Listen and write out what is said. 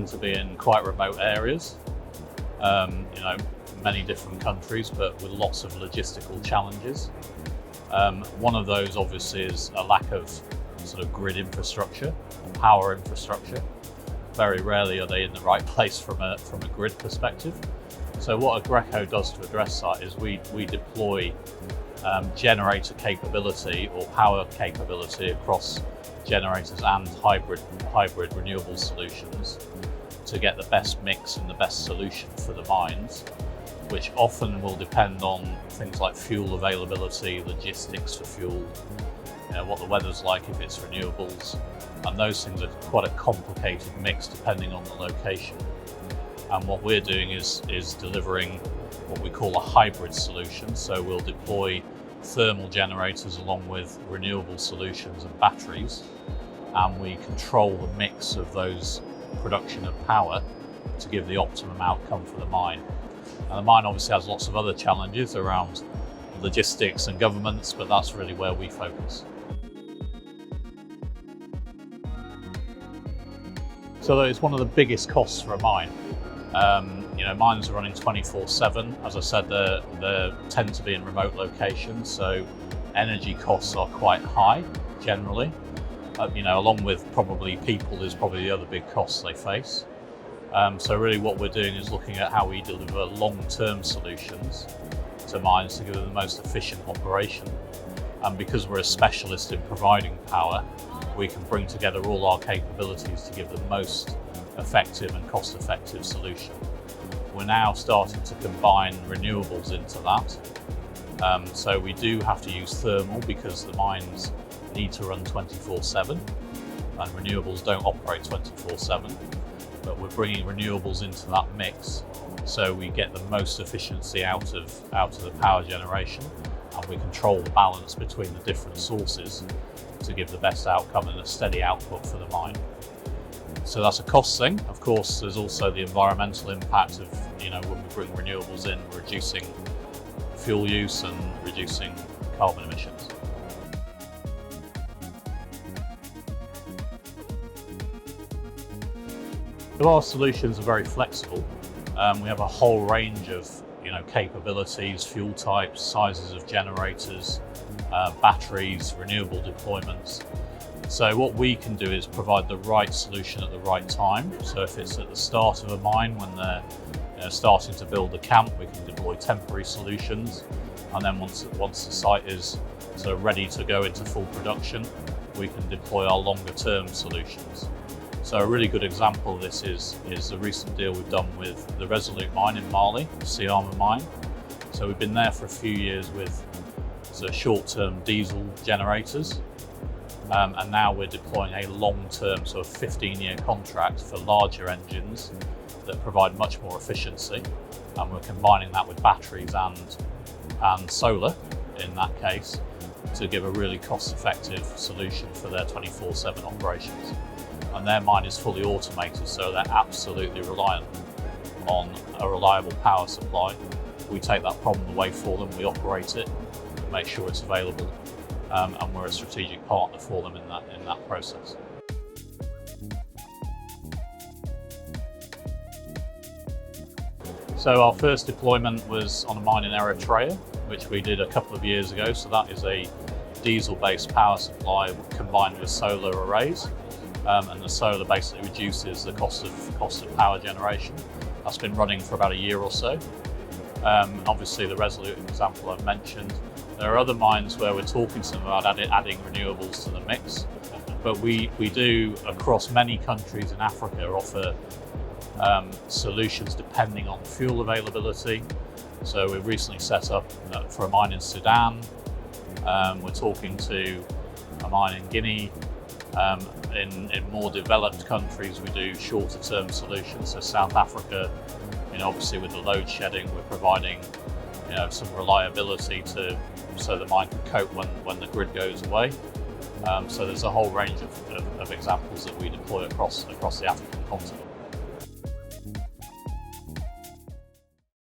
tend to be in quite remote areas, many different countries, but with lots of logistical challenges. One of those obviously is a lack of sort of grid infrastructure, power infrastructure. Very rarely are they in the right place from a grid perspective. So what Aggreko does to address that is we deploy generator capability or power capability across generators and hybrid renewable solutions to get the best mix and the best solution for the mines, which often will depend on things like fuel availability, logistics for fuel, what the weather's like if it's renewables, and those things are quite a complicated mix depending on the location. And what we're doing is delivering what we call a hybrid solution. So we'll deploy thermal generators along with renewable solutions and batteries, and we control the mix of those production of power to give the optimum outcome for the mine. And the mine obviously has lots of other challenges around logistics and governments, but that's really where we focus. So it's one of the biggest costs for a mine. Mines are running 24/7. As I said, they tend to be in remote locations, so energy costs are quite high generally. Along with probably people is probably the other big costs they face. So really what we're doing is looking at how we deliver long-term solutions to mines to give them the most efficient operation. And because we're a specialist in providing power, we can bring together all our capabilities to give the most effective and cost-effective solution. We're now starting to combine renewables into that. So we do have to use thermal because the mines need to run 24/7 and renewables don't operate 24/7. But we're bringing renewables into that mix so we get the most efficiency out of the power generation, and we control the balance between the different sources to give the best outcome and a steady output for the mine. So that's a cost thing. Of course, there's also the environmental impact of, when we bring renewables in, reducing fuel use and reducing carbon emissions. So our solutions are very flexible. We have a whole range of capabilities, fuel types, sizes of generators, batteries, renewable deployments. So what we can do is provide the right solution at the right time. So if it's at the start of a mine when they're starting to build a camp, we can deploy temporary solutions. And then once the site is sort of ready to go into full production, we can deploy our longer term solutions. So a really good example of this is the recent deal we've done with the Resolute mine in Mali, the Syama mine. So we've been there for a few years with sort of short-term diesel generators. And now we're deploying a long-term, sort of 15-year contract for larger engines that provide much more efficiency. And we're combining that with batteries and solar in that case to give a really cost-effective solution for their 24/7 operations. And their mine is fully automated, so they're absolutely reliant on a reliable power supply. We take that problem away for them, we operate it, make sure it's available, and we're a strategic partner for them in that process. So our first deployment was on a mine in Eritrea, which we did a couple of years ago. So that is a diesel-based power supply combined with solar arrays. And the solar basically reduces the cost of power generation. That's been running for about a year or so. Obviously the Resolute example I've mentioned. There are other mines where we're talking to them about adding renewables to the mix, but we do across many countries in Africa offer solutions depending on fuel availability. So we've recently set up for a mine in Sudan. We're talking to a mine in Guinea. In more developed countries, we do shorter term solutions. So South Africa, obviously with the load shedding, we're providing some reliability so the mine can cope when the grid goes away. So there's a whole range of examples that we deploy across the African continent.